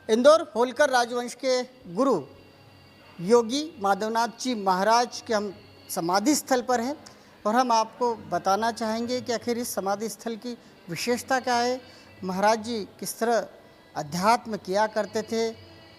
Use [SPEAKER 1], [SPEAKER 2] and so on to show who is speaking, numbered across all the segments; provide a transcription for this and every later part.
[SPEAKER 1] इंदौर होलकर राजवंश के गुरु योगी माधवनाथ जी महाराज के हम समाधि स्थल पर हैं और हम आपको बताना चाहेंगे कि आखिर इस समाधि स्थल की विशेषता क्या है, महाराज जी किस तरह अध्यात्म किया करते थे,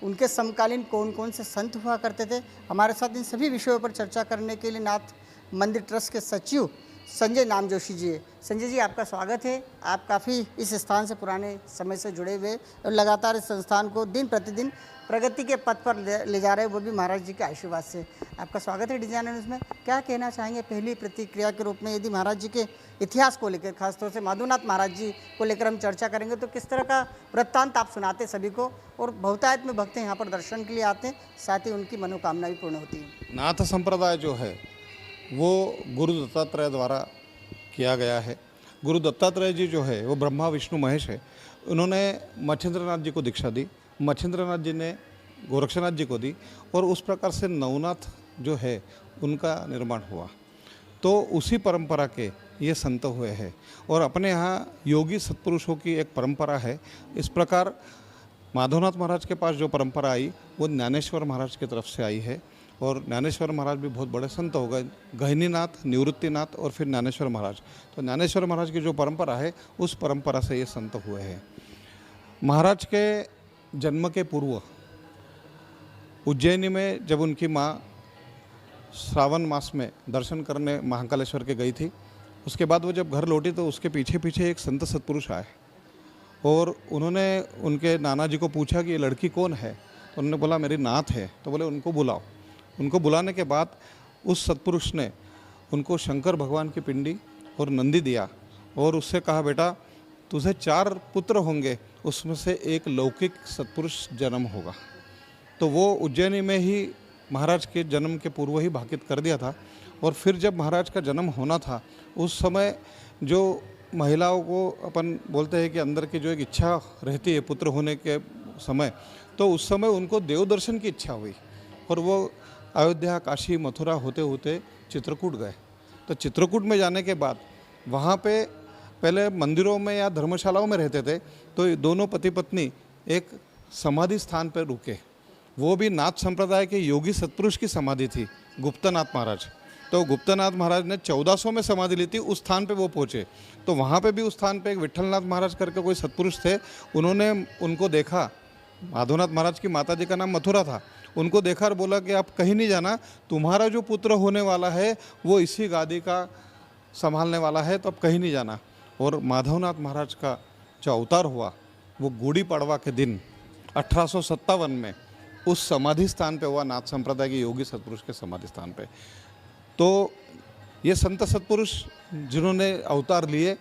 [SPEAKER 1] उनके समकालीन कौन कौन से संत हुआ करते थे। हमारे साथ इन सभी विषयों पर चर्चा करने के लिए नाथ मंदिर ट्रस्ट के सचिव संजय नाम जोशी जी है। संजय जी, आपका स्वागत है। आप काफ़ी इस स्थान से पुराने समय से जुड़े हुए और लगातार इस संस्थान को दिन प्रतिदिन प्रगति के पथ पर ले जा रहे हैं, वो भी महाराज जी के आशीर्वाद से। आपका स्वागत है डिजाइनर न्यूज़ में। क्या कहना चाहेंगे पहली प्रतिक्रिया के रूप में, यदि महाराज जी के इतिहास को लेकर, खासतौर से माधवनाथ महाराज जी को लेकर हम चर्चा करेंगे, तो किस तरह का वृत्तांत आप सुनाते सभी को, और बहुतायत में भक्त यहाँ पर दर्शन के लिए आते हैं, साथ ही उनकी मनोकामना भी पूर्ण होती है।
[SPEAKER 2] नाथ संप्रदाय जो है वो गुरु दत्तात्रेय द्वारा किया गया है। गुरु दत्तात्रेय जी जो है वो ब्रह्मा विष्णु महेश है। उन्होंने मच्छिंद्रनाथ जी को दीक्षा दी, मच्छिंद्रनाथ जी ने गोरक्षनाथ जी को दी, और उस प्रकार से नवनाथ जो है उनका निर्माण हुआ। तो उसी परंपरा के ये संत हुए हैं और अपने यहाँ योगी सत्पुरुषों की एक परंपरा है। इस प्रकार माधवनाथ महाराज के पास जो परंपरा आई वो ज्ञानेश्वर महाराज की तरफ से आई है, और ज्ञानेश्वर महाराज भी बहुत बड़े संत हो गए, गहनीनाथ, निवृत्तिनाथ और फिर ज्ञानेश्वर महाराज। तो ज्ञानेश्वर महाराज की जो परंपरा है उस परंपरा से ये संत हुए हैं। महाराज के जन्म के पूर्व उज्जैनी में जब उनकी माँ श्रावण मास में दर्शन करने महाकालेश्वर के गई थी, उसके बाद वो जब घर लौटी तो उसके पीछे पीछे एक संत सत्पुरुष आए और उन्होंने उनके नाना जी को पूछा कि ये लड़की कौन है। तो उन्होंने बोला मेरी नाथ है। तो बोले उनको बुलाओ। उनको बुलाने के बाद उस सत्पुरुष ने उनको शंकर भगवान की पिंडी और नंदी दिया और उससे कहा, बेटा तुझे 4 पुत्र होंगे, उसमें से एक लौकिक सत्पुरुष जन्म होगा। तो वो उज्जैनी में ही महाराज के जन्म के पूर्व ही भाकित कर दिया था। और फिर जब महाराज का जन्म होना था उस समय जो महिलाओं को अपन बोलते हैं कि अंदर की जो एक इच्छा रहती है पुत्र होने के समय, तो उस समय उनको देव दर्शन की इच्छा हुई और वो अयोध्या, काशी, मथुरा होते होते चित्रकूट गए। तो चित्रकूट में जाने के बाद वहाँ पे पहले मंदिरों में या धर्मशालाओं में रहते थे, तो ये दोनों पति पत्नी एक समाधि स्थान पर रुके। वो भी नाथ संप्रदाय के योगी सत्पुरुष की समाधि थी, गुप्तनाथ महाराज। तो गुप्तनाथ महाराज ने 1400 में समाधि ली थी, उस स्थान पे वो पहुँचे। तो वहाँ पे भी उस स्थान पे एक विठलनाथ महाराज करके कोई सत्पुरुष थे, उन्होंने उनको देखा। माधवनाथ महाराज की माता जी का नाम मथुरा था। उनको देखा और बोला कि आप कहीं नहीं जाना, तुम्हारा जो पुत्र होने वाला है वो इसी गादी का संभालने वाला है, तो अब कहीं नहीं जाना। और माधवनाथ महाराज का जो अवतार हुआ वो गुड़ी पड़वा के दिन 1857 में उस समाधि स्थान पे हुआ, नाथ संप्रदाय के योगी सत्पुरुष के समाधि स्थान पे। तो ये संत सत्पुरुष जिन्होंने अवतार लिए,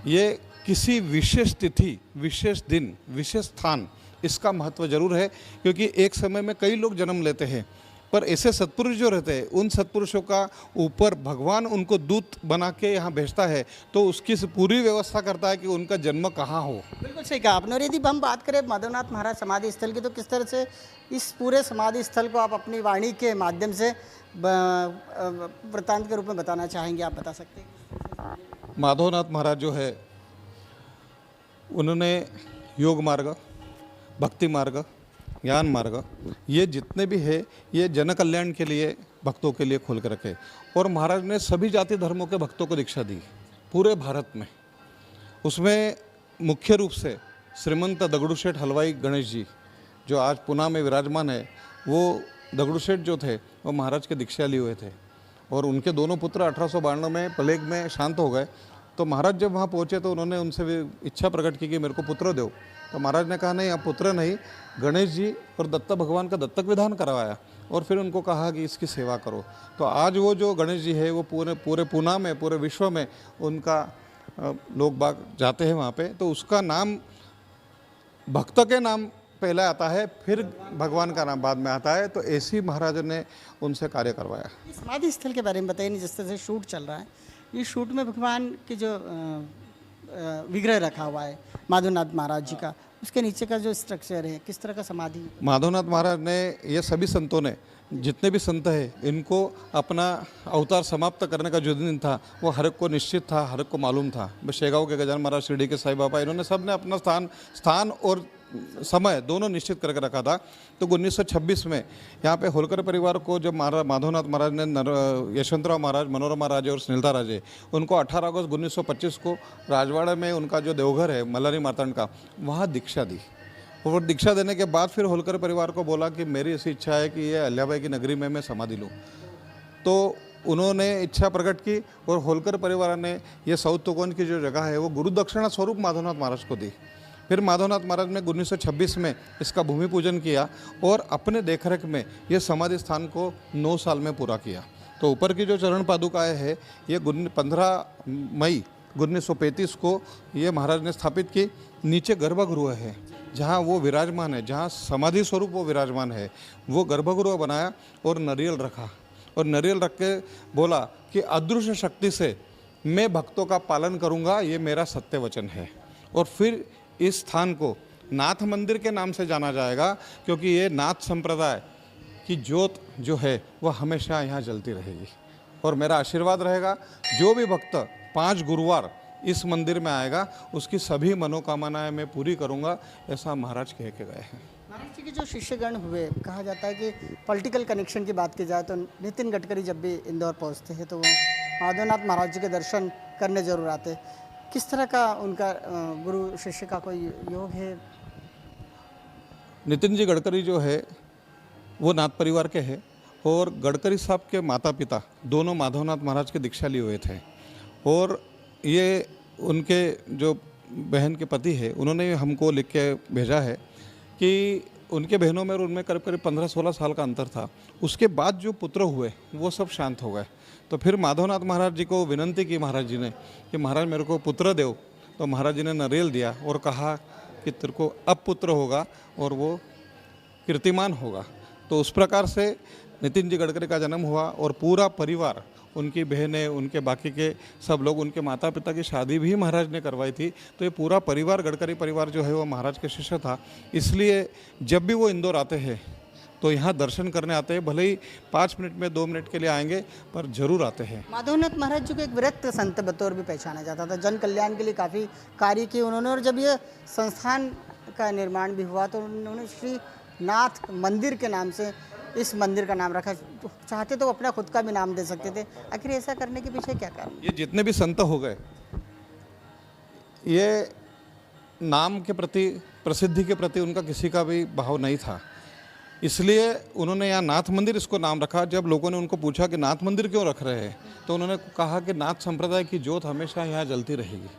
[SPEAKER 2] ये किसी विशेष तिथि, विशेष दिन, विशेष स्थान, इसका महत्व जरूर है, क्योंकि एक समय में कई लोग जन्म लेते हैं, पर ऐसे सत्पुरुष जो रहते हैं उन सत्पुरुषों का ऊपर भगवान उनको दूत बना के यहाँ भेजता है, तो उसकी पूरी व्यवस्था करता है कि उनका जन्म कहाँ हो। बिल्कुल
[SPEAKER 1] सही कहा आपने। और यदि हम बात करें माधवनाथ महाराज समाधि स्थल की, तो किस तरह से इस पूरे समाधि स्थल को आप अपनी वाणी के माध्यम से वृत्तांत के रूप में बताना चाहेंगे, आप बता सकते हैं?
[SPEAKER 2] माधवनाथ महाराज जो है उन्होंने योग मार्ग, भक्ति मार्ग, ज्ञान मार्ग, ये जितने भी है ये जन कल्याण के लिए, भक्तों के लिए खोल कर रखे। और महाराज ने सभी जाति धर्मों के भक्तों को दीक्षा दी पूरे भारत में। उसमें मुख्य रूप से श्रीमंत दगड़ू शेठ हलवाई गणेश जी जो आज पुणे में विराजमान है, वो दगड़ू शेठ जो थे वो महाराज के दीक्षा लिए हुए थे और उनके दोनों पुत्र 1892 में प्लेग में शांत हो गए। तो महाराज जब वहाँ पहुँचे तो उन्होंने उनसे भी इच्छा प्रकट की कि मेरे को पुत्र दो। तो महाराज ने कहा नहीं, आप पुत्र नहीं, गणेश जी और दत्त भगवान का दत्तक विधान करवाया और फिर उनको कहा कि इसकी सेवा करो। तो आज वो जो गणेश जी है वो पूरे पुणे में, पूरे विश्व में उनका लोग बाग जाते हैं वहाँ पे। तो उसका नाम भक्त के नाम पहले आता है, फिर भगवान का नाम बाद में आता है। तो ऐसी महाराज ने उनसे कार्य करवाया।
[SPEAKER 1] समाधि स्थल के बारे में बताइए। जिस तरह से शूट चल रहा है, इस शूट में भगवान की जो विग्रह रखा हुआ है माधवनाथ महाराज जी का, उसके नीचे का जो स्ट्रक्चर है, किस तरह का समाधि?
[SPEAKER 2] माधवनाथ महाराज ने, ये सभी संतों ने, जितने भी संत हैं, इनको अपना अवतार समाप्त करने का जो दिन था वो हर एक को निश्चित था, हर एक को मालूम था। शेगांव के गजानन महाराज, शिरडी के साईं बाबा, इन्होंने सब ने अपना स्थान और समय दोनों निश्चित करके रखा था। तो 1926 में यहाँ पे होलकर परिवार को जब माधवनाथ महाराज ने यशवंतराव महाराज, मनोरमा राजे और स्नेहलता राजे उनको 18 अगस्त 1925 को राजवाड़ा में उनका जो देवघर है मल्हारी मार्तंड का, वहाँ दीक्षा दी। और दीक्षा देने के बाद फिर होलकर परिवार को बोला कि मेरी ऐसी इच्छा है कि ये अहिल्याबाई की नगरी में मैं समाधि लूँ। तो उन्होंने इच्छा प्रकट की और होलकर परिवार ने ये साउथ तोकोन की जो जगह है वो गुरु दक्षिणा स्वरूप माधवनाथ महाराज को दी। फिर माधवनाथ महाराज ने 1926 में इसका भूमि पूजन किया और अपने देखरेख में ये समाधि स्थान को 9 साल में पूरा किया। तो ऊपर की जो चरण पादुकाएँ है ये 15 मई 1935 को ये महाराज ने स्थापित की। नीचे गर्भगृह है जहाँ वो विराजमान है, जहाँ समाधि स्वरूप वो विराजमान है, वो गर्भगृह बनाया और नारियल रखा और नारियल रख के बोला कि अदृश्य शक्ति से मैं भक्तों का पालन करूंगा, ये मेरा सत्य वचन है। और फिर इस स्थान को नाथ मंदिर के नाम से जाना जाएगा क्योंकि ये नाथ संप्रदाय की ज्योत जो है वह हमेशा यहाँ जलती रहेगी। और मेरा आशीर्वाद रहेगा जो भी भक्त 5 गुरुवार इस मंदिर में आएगा उसकी सभी मनोकामनाएं मैं पूरी करूंगा, ऐसा महाराज कह के गए हैं।
[SPEAKER 1] महाराज जी के जो शिष्यगण हुए, कहा जाता है कि पॉलिटिकल कनेक्शन की बात की जाए तो नितिन गडकरी जब भी इंदौर पहुंचते हैं तो वो माधवनाथ महाराज जी के दर्शन करने जरूर आते। किस तरह का उनका गुरु शिष्य का कोई योग है?
[SPEAKER 2] नितिन जी गडकरी जो है वो नाथ परिवार के हैं और गडकरी साहब के माता पिता दोनों माधवनाथ महाराज के दीक्षा लिए हुए थे। और ये उनके जो बहन के पति है उन्होंने हमको लिख के भेजा है कि उनके बहनों में और उनमें करीब करीब 15-16 साल का अंतर था। उसके बाद जो पुत्र हुए वो सब शांत हो गए। तो फिर माधवनाथ महाराज जी को विनंती की महाराज जी ने कि महाराज मेरे को पुत्र दो। तो महाराज जी ने नारियल दिया और कहा कि तेरे को अब पुत्र होगा और वो कीर्तिमान होगा। तो उस प्रकार से नितिन जी गडकरी का जन्म हुआ और पूरा परिवार, उनकी बहनें, उनके बाकी के सब लोग, उनके माता पिता की शादी भी महाराज ने करवाई थी। तो ये पूरा परिवार, गडकरी परिवार जो है वो महाराज के शिष्य था। इसलिए जब भी वो इंदौर आते हैं तो यहाँ दर्शन करने आते हैं, भले ही 5 मिनट में 2 मिनट के लिए आएंगे पर जरूर आते हैं।
[SPEAKER 1] माधवनाथ महाराज जी को एक विरक्त संत बतौर भी पहचाना जाता था, जन कल्याण के लिए काफ़ी कार्य किए उन्होंने। और जब ये संस्थान का निर्माण भी हुआ तो उन्होंने श्री नाथ मंदिर के नाम से इस मंदिर का नाम रखा। चाहते तो अपना खुद का भी नाम दे सकते थे, आखिर ऐसा करने के पीछे क्या कारण?
[SPEAKER 2] ये जितने भी संत हो गए ये नाम के प्रति, प्रसिद्धि के प्रति उनका किसी का भी भाव नहीं था, इसलिए उन्होंने यहाँ नाथ मंदिर इसको नाम रखा। जब लोगों ने उनको पूछा कि नाथ मंदिर क्यों रख रहे हैं तो उन्होंने कहा कि नाथ संप्रदाय की ज्योत हमेशा यहाँ जलती रहेगी।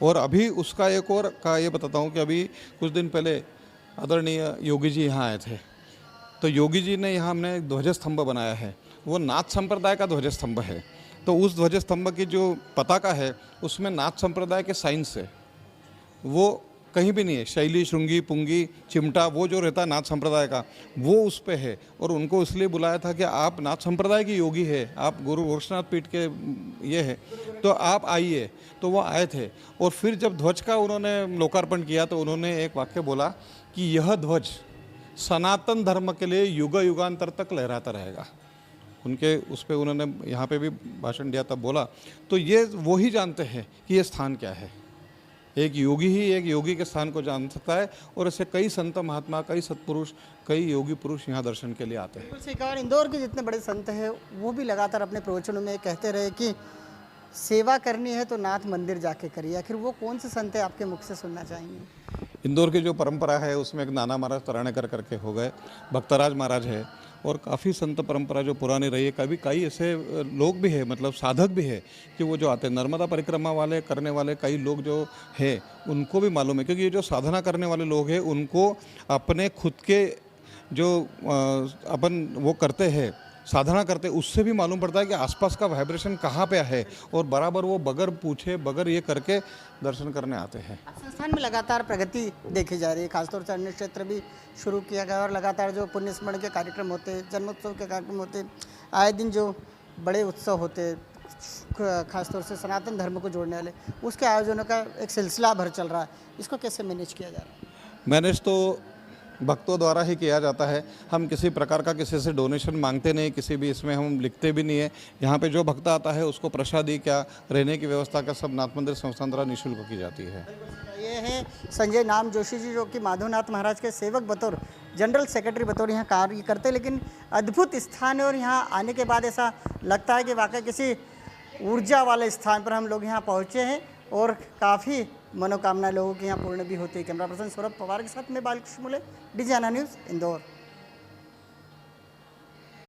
[SPEAKER 2] और अभी उसका एक और का ये बताता हूँ कि अभी कुछ दिन पहले आदरणीय योगी जी यहाँ आए थे। तो योगी जी ने यहाँ हमने एक ध्वज स्तंभ बनाया है, वो नाथ संप्रदाय का ध्वज स्तंभ है। तो उस ध्वज स्तंभ की जो पताका है उसमें नाथ संप्रदाय के साइंस है, वो कहीं भी नहीं है। शैली, श्रृंगी, पुंगी, चिमटा वो जो रहता है नाथ संप्रदाय का वो उस पे है। और उनको इसलिए बुलाया था कि आप नाथ संप्रदाय की योगी है, आप गुरु गोरक्षनाथ पीठ के ये है, तो आप आइए। तो वो आए थे। और फिर जब ध्वज का उन्होंने लोकार्पण किया तो उन्होंने एक वाक्य बोला कि यह ध्वज सनातन धर्म के लिए युग युगांतर तक लहराता रहेगा। उनके उस पर उन्होंने यहाँ पे भी भाषण दिया, तब बोला। तो ये वो ही जानते हैं कि ये स्थान क्या है। एक योगी ही एक योगी के स्थान को जान सकता है। और ऐसे कई संत महात्मा, कई सत्पुरुष, कई योगी पुरुष यहाँ दर्शन के लिए आते हैं।
[SPEAKER 1] सरकार इंदौर के जितने बड़े संत हैं वो भी लगातार अपने प्रवचनों में कहते रहे कि सेवा करनी है तो नाथ मंदिर जाके करिए। आखिर वो कौन से संत है आपके मुख से सुनना चाहेंगे?
[SPEAKER 2] इंदौर की जो परंपरा है उसमें एक नाना महाराज तराणेकर करके हो गए, भक्तराज महाराज है, और काफ़ी संत परंपरा जो पुरानी रही है। कभी कई ऐसे लोग भी है, मतलब साधक भी है कि वो जो आते हैं नर्मदा परिक्रमा वाले करने वाले कई लोग जो है उनको भी मालूम है। क्योंकि ये जो साधना करने वाले लोग हैं उनको अपने खुद के जो अपन वो करते हैं, साधना करते, उससे भी मालूम पड़ता है कि आसपास का वाइब्रेशन कहाँ पे है। और बराबर वो बगैर पूछे, बगैर ये करके दर्शन करने आते हैं।
[SPEAKER 1] संस्थान में लगातार प्रगति देखी जा रही है, खासतौर से अन्य क्षेत्र भी शुरू किया गया और लगातार जो पुण्य स्मरण के कार्यक्रम होते हैं, जन्मोत्सव के कार्यक्रम होते हैं, आए दिन जो बड़े उत्सव होते हैं खासतौर से सनातन धर्म को जोड़ने वाले, उसके आयोजनों का एक सिलसिला भर चल रहा है। इसको कैसे मैनेज किया जा रहा है?
[SPEAKER 2] मैनेज तो भक्तों द्वारा ही किया जाता है। हम किसी प्रकार का किसी से डोनेशन मांगते नहीं, किसी भी इसमें हम लिखते भी नहीं है। यहाँ पे जो भक्त आता है उसको प्रसादी क्या रहने की व्यवस्था का सब नाथ मंदिर संस्थान द्वारा निःशुल्क की जाती है।
[SPEAKER 1] ये हैं संजय नाम जोशी जी, जो कि माधवनाथ महाराज के सेवक बतौर जनरल सेक्रेटरी बतौर यहाँ कार्य करते हैं। लेकिन अद्भुत स्थान है और यहाँ आने के बाद ऐसा लगता है कि वाकई किसी ऊर्जा वाले स्थान पर हम लोग यहाँ पहुँचे हैं और काफ़ी मनोकामना लोगों की यहाँ पूर्ण भी होती है। कैमरा पर्सन सौरभ पवार के साथ में बालकृष्ण मुले, DGNA न्यूज़, इंदौर।